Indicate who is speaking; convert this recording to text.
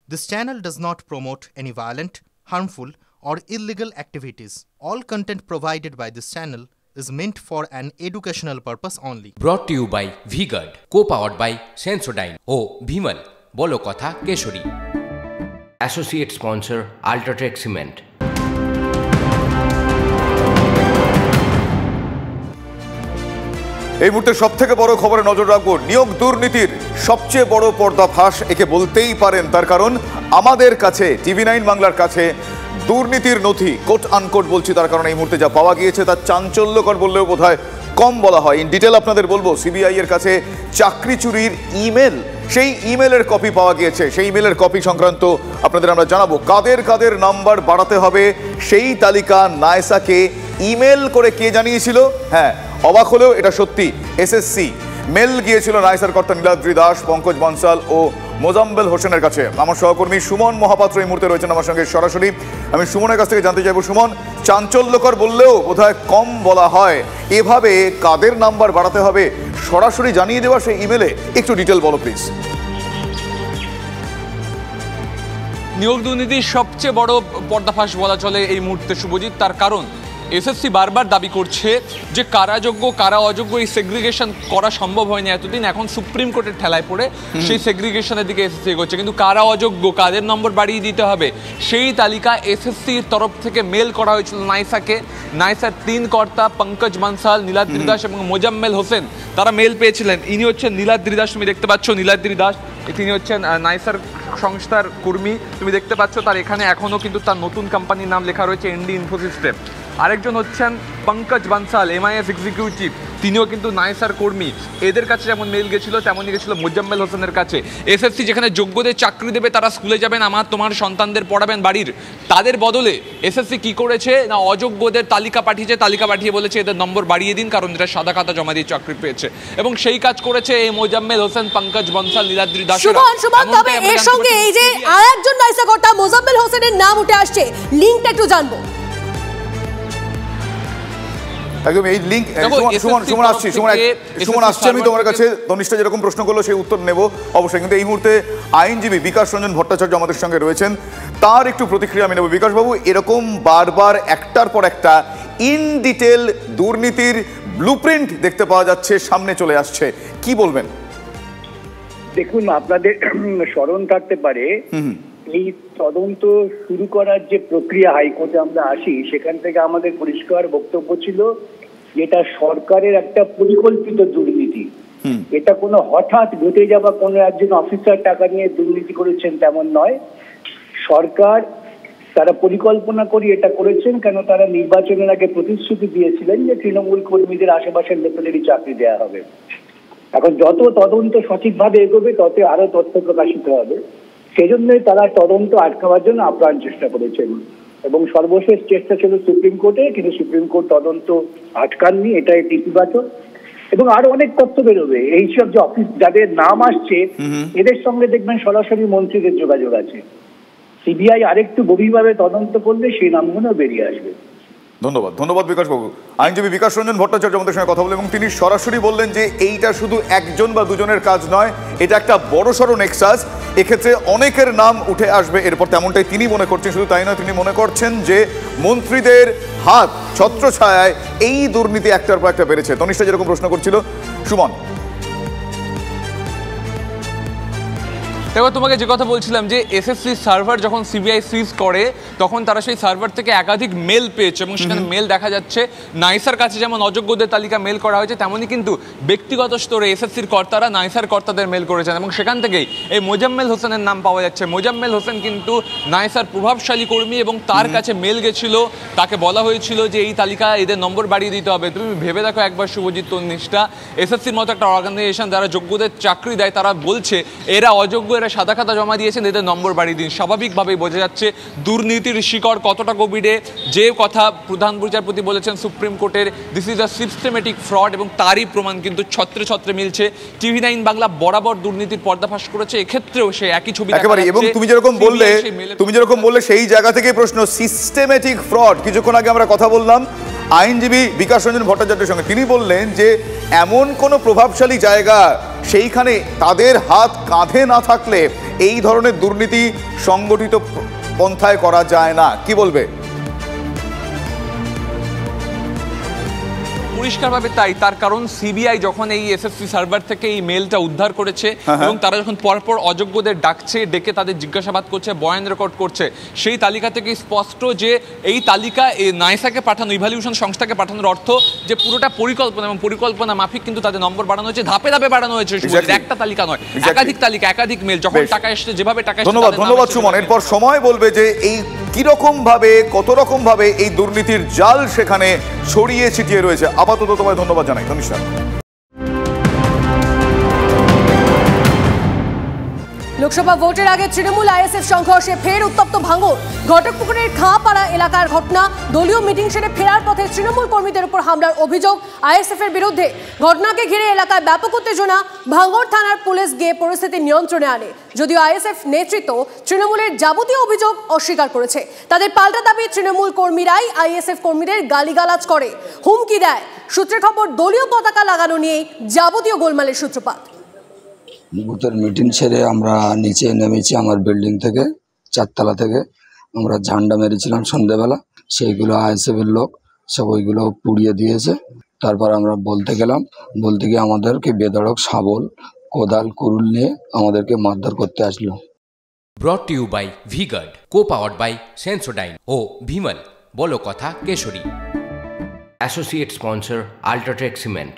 Speaker 1: This channel does not promote any violent, harmful, or illegal activities. All content provided by this channel is meant for an educational purpose only.
Speaker 2: Brought to you by V-Guard, co-powered by Sensodyne O Bhimal, বলো কথা Keshari. Associate sponsor Ultratech Cement।
Speaker 3: এই মুহূর্তে সবথেকে বড় খবরে নজর রাখবো নিয়োগ দুর্নীতির সবচেয়ে বড় পর্দাফাঁস একে বলতেই পারেন, তার কারণ আমাদের কাছে TV9 বাংলার কাছে দুর্নীতির নথি কোট আনকোট বলছি, তার কারণ এই মুহূর্তে যা পাওয়া গিয়েছে তার চাঞ্চল্যকর বললেও বোধহয় কম বলা হয়। ইন ডিটেল আপনাদের বলবো, সিবিআই এর কাছে চাকরি চুরির ইমেল, সেই ইমেলের কপি পাওয়া গিয়েছে। সেই ইমেলের কপি সংক্রান্ত আপনাদের আমরা জানাবো। কাদের কাদের নাম্বার বাড়াতে হবে সেই তালিকা নায়সাকে ইমেল করে কে জানিয়েছিল? হ্যাঁ, অবাক হলেও এটা সত্যি। এসএসসি মেল গিয়েছিল নায়সার কর্তা নীলাদ্রি দাস, পঙ্কজ বনসাল ও মোজাম্মেল হোসেনের কাছে। আমার সহকর্মী সুমন মহাপাত্র এই মুহূর্তে রয়েছেন আমার সঙ্গে সরাসরি। আমি সুমনের কাছ থেকে জানতে চাইবো, সুমন, চাঞ্চল্যকর বললেও বোধহয় কম বলা হয়, এভাবে কাদের নাম্বার বাড়াতে হবে সরাসরি জানিয়ে দেওয়া সেই ইমেলে একটু ডিটেল বলো প্লিজ।
Speaker 4: নিয়োগ দুর্নীতির সবচেয়ে বড় পর্দাফাঁস বলা চলে এই মুহূর্তে শুভজিৎ। তার কারণ এসএসসি বারবার দাবি করছে যে কারা যোগ্য কারা অযোগ্য এই সেগ্রিগেশন করা সম্ভব হয়নি এতদিন। এখন সুপ্রিম কোর্টের ঠেলায় পড়ে সেই সেগ্রিগেশনের দিকে এসএসসি এগোচ্ছে। কিন্তু কারা অযোগ্য, কাদের নম্বর বাড়িয়ে দিতে হবে সেই তালিকা এসএসসির তরফ থেকে মেল করা হয়েছিল নায়সাকে। নায়সার 3 কর্তা পঙ্কজ বনসাল, নীলাদ্রি দাস এবং মোজাম্মেল হোসেন তারা মেল পেয়েছিলেন। ইনি হচ্ছেন নীলাদ্রি দাস, তুমি দেখতে পাচ্ছ নীলাদ্রি দাস, তিনি হচ্ছেন নায়সার সংস্থার কর্মী। তুমি দেখতে পাচ্ছ তার এখানে এখনও কিন্তু তার নতুন কোম্পানির নাম লেখা রয়েছে এনডি ইনফোসিস্টেম। আরেকজন হচ্ছেন পঙ্কজ বনসাল, MIS এক্সিকিউটিভ, তিনিও কিন্তু নায়সার কর্মী। এদের কাছে যেমন মেল গেছিল তেমনই গেছিল মোজাম্মেল হোসেনের কাছে। এসএসসি যেখানে যোগ্যদের চাকরি দেবে, তারা স্কুলে যাবেন, আমার তোমার সন্তানদের পড়াবেন বাড়ির, তাদের বদলে এসএসসি কি করেছে না অযোগ্যদের তালিকা পাঠিয়েছে। তালিকা পাঠিয়ে বলেছে এদের নম্বর বাড়িয়ে দিন, কারণ এরা সাদা খাতা জমা দিয়ে চাকরি পেয়েছে। এবং সেই কাজ করেছে এই মোজাম্মেল হোসেন, পঙ্কজ বনসাল, নীলাদ্রি দাস।
Speaker 5: তবে এর সঙ্গে এই যে আরেকজন নায়সা কর্তা মোজাম্মেল হোসেনের নাম উঠে আসছে, লিংকটা একটু জানবো।
Speaker 3: একদম এই লিঙ্ক সুমন আসছে, আমি তোমার কাছে তনিষ্ঠা যেরকম প্রশ্ন করলো সেই উত্তর নেব অবশ্যই। কিন্তু এই মুহূর্তে আইনজীবী বিকাশ রঞ্জন ভট্টাচার্য আমাদের সঙ্গে রয়েছেন, তার একটু প্রতিক্রিয়া আমি নেব। বিকাশবাবু, এরকম বারবার একটার পর একটা ইন ডিটেল দুর্নীতির ব্লুপ্রিন্ট দেখতে পাওয়া যাচ্ছে, সামনে চলে আসছে, কি বলবেন?
Speaker 6: দেখুন, আপনাদের স্মরণ থাকতে পারে এই তদন্ত শুরু করার যে প্রক্রিয়া হাইকোর্টে আমরা আসি, সেখান থেকে আমাদের পরিষ্কার বক্তব্য ছিল এটা সরকারের একটা পরিকল্পিত দুর্নীতি। এটা কোনো হঠাৎ ঘটে যাওয়া কোনো একজন অফিসার টাকা নিয়ে দুর্নীতি করেছেন তেমন নয়। সরকার তারা পরিকল্পনা করে এটা করেছেন, কেন তারা নির্বাচনের আগে প্রতিশ্রুতি দিয়েছিলেন যে তৃণমূল কর্মীদের আশেপাশের লোকেদেরই চাকরি দেওয়া হবে। এখন যত তদন্ত সঠিকভাবে এগোবে তত আরো তথ্য প্রকাশিত হবে। সেজন্যই তারা তদন্ত আটকাবার জন্য আপ্রাণ চেষ্টা করেছেন এবং সর্বশেষ চেষ্টা ছিল সুপ্রিম কোর্টে, কিন্তু সুপ্রিম কোর্ট তদন্ত আটকাননি, এটা একটি ইতিবাচক। এবং আরো অনেক তথ্য বেরোবে। এইসব যে অফিস যাদের নাম আসছে এদের সঙ্গে দেখবেন সরাসরি মন্ত্রীদের যোগাযোগ আছে। সিবিআই আরেকটু গভীরভাবে তদন্ত করলে সেই নামগুলো বেরিয়ে আসবে।
Speaker 3: ধন্যবাদ বিকাশবাবু। আইনজীবী বিকাশ রঞ্জন ভট্টাচার্য আমাদের সঙ্গে কথা বলেন এবং তিনি সরাসরি বললেন যে এইটা শুধু একজন বা দুজনের কাজ নয়, এটা একটা বড়সড় নেক্সাস। এক্ষেত্রে অনেকের নাম উঠে আসবে এরপর, তেমনটাই তিনি মনে করছেন। শুধু তাই নয়, তিনি মনে করছেন যে মন্ত্রীদের হাত ছত্রছায়ায় এই দুর্নীতি একটার পর একটা বেড়েছে। তনিষ্ঠা যেরকম প্রশ্ন করছিল, সুমন।
Speaker 4: দেখো, তোমাকে যে কথা বলছিলাম যে এসএসসি সার্ভার যখন সিবিআই সিজ করে তখন তারা সেই সার্ভার থেকে একাধিক মেল পেয়েছে এবং সেখানে মেল দেখা যাচ্ছে নায়সার কাছে যেমন অযোগ্যদের তালিকা মেল করা হয়েছে, তেমনই কিন্তু ব্যক্তিগত স্তরে এসএসসির কর্তারা নায়সার কর্তাদের মেল করেছেন এবং সেখান থেকেই এই মোজাম্মেল হোসেনের নাম পাওয়া যাচ্ছে। মোজাম্মেল হোসেন কিন্তু নায়সার প্রভাবশালী কর্মী এবং তার কাছে মেল গেছিল, তাকে বলা হয়েছিল যে এই তালিকা এদের নম্বর বাড়িয়ে দিতে হবে। তুমি ভেবে দেখো একবার শুভজিৎ, তনিষ্ঠা, এসএসসির মতো একটা অর্গানাইজেশন যারা যোগ্যদের চাকরি দেয় তারা বলছে এরা অযোগ্য, সাদা খাতা জমা দিয়েছেন, এদের নম্বর বাড়িয়ে দিন। স্বাভাবিকভাবেই বোঝা যাচ্ছে দুর্নীতির শিকড় কতটা গভীরে। যে কথা প্রধান বিচারপতি বলেছেন সুপ্রিম কোর্টের, this is a systematic fraud, এবং তারই প্রমাণ কিন্তু ছত্রে ছত্রে মিলছে। TV9 বাংলা বরাবর দুর্নীতির পর্দাফাঁস করেছে, এক্ষেত্রেও সে একই ছবি
Speaker 3: একেবারে। এবং তুমি যেরকম বললে সেই জায়গা থেকেই প্রশ্ন, সিস্টেমেটিক ফ্রড। কিছুক্ষণ আগে আমরা কথা বললাম আইনজীবী বিকাশ রঞ্জন ভট্টাচার্যের সঙ্গে। তিনি বললেন যে এমন কোনো প্রভাবশালী জায়গা সেইখানে তাদের হাত কাঁধে না থাকলে এই ধরনের দুর্নীতি সংগঠিত পন্থায় করা যায় না। কি বলবে?
Speaker 4: পরিষ্কারভাবে তাই। তার কারণ সিবিআই যখন এই এসএসসি সার্ভার থেকে এই মেলটা উদ্ধার করেছে এবং তারা যখন পরপর অযোগ্যদের ডাকছে, ডেকে তাদের জিজ্ঞাসাবাদ করছে, বয়ান রেকর্ড করছে, সেই তালিকা থেকে স্পষ্ট যে এই তালিকা নাইসাকে পাঠানো, ইভ্যালুয়েশন সংস্থাকে পাঠানোর অর্থ যে পুরোটা পরিকল্পনা এবং পরিকল্পনা মাফিক কিন্তু তাদের নম্বর বাড়ানো হয়েছে, ধাপে ধাপে বাড়ানো হয়েছে। একটা তালিকা নয়, একাধিক তালিকা, একাধিক মেল, যখন টাকা এসছে যেভাবে টাকা।
Speaker 3: ধন্যবাদ সুমন। এরপর সময় বলবে যে এই কিরকম ভাবে, কত রকম ভাবে এই দুর্নীতির জাল সেখানে ছড়িয়ে ছিটিয়ে রয়েছে। আপাতত তোমায় ধন্যবাদ জানাই ধনিষ্ঠা।
Speaker 5: লোকসভা ভোটের আগে তৃণমূল আইএসএফ সংঘর্ষে ফের উত্তপ্ত ভাঙড়। ঘটকপুকুরের খাঁপাড়া এলাকার ঘটনা। দলীয় মিটিং সেরে ফেরার পথে তৃণমূল কর্মীদের উপর হামলার অভিযোগ আইএসএফ এর বিরুদ্ধে। ঘটনাকে ঘিরে এলাকায় ব্যাপক উত্তেজনা। ভাঙড় থানার পুলিশ গিয়ে পরিস্থিতি নিয়ন্ত্রণে আনে, যদিও আইএসএফ নেতৃত্ব তৃণমূলের যাবতীয় অভিযোগ অস্বীকার করেছে। তাদের পাল্টা দাবি তৃণমূল কর্মীরাই আইএসএফ কর্মীদের গালিগালাজ করে, হুমকি দেয়। সূত্রের খবর, দলীয় পতাকা লাগানো নিয়েই যাবতীয় গোলমালের সূত্রপাত।
Speaker 7: বুথের মিটিং ছেড়ে আমরা নিচে নেমেছি, আমার বিল্ডিং থেকে, 4 তলা থেকে আমরা ঝান্ডা মেরেছিলাম সন্ধ্যেবেলা। সেইগুলো আইএসএফের লোক সব ওইগুলো পুড়িয়ে দিয়েছে। তারপর আমরা বলতে গেলাম, বলতে গিয়ে আমাদেরকে বেধড়ক শাবল, কোদাল, কুরুল নিয়ে আমাদেরকে মারধর করতে আসলো।
Speaker 2: Brought to you by V-Guard, co-powered by Sensodyne ও ভিমল, বলো কথা কেশরী। Associate sponsor UltraTech cement.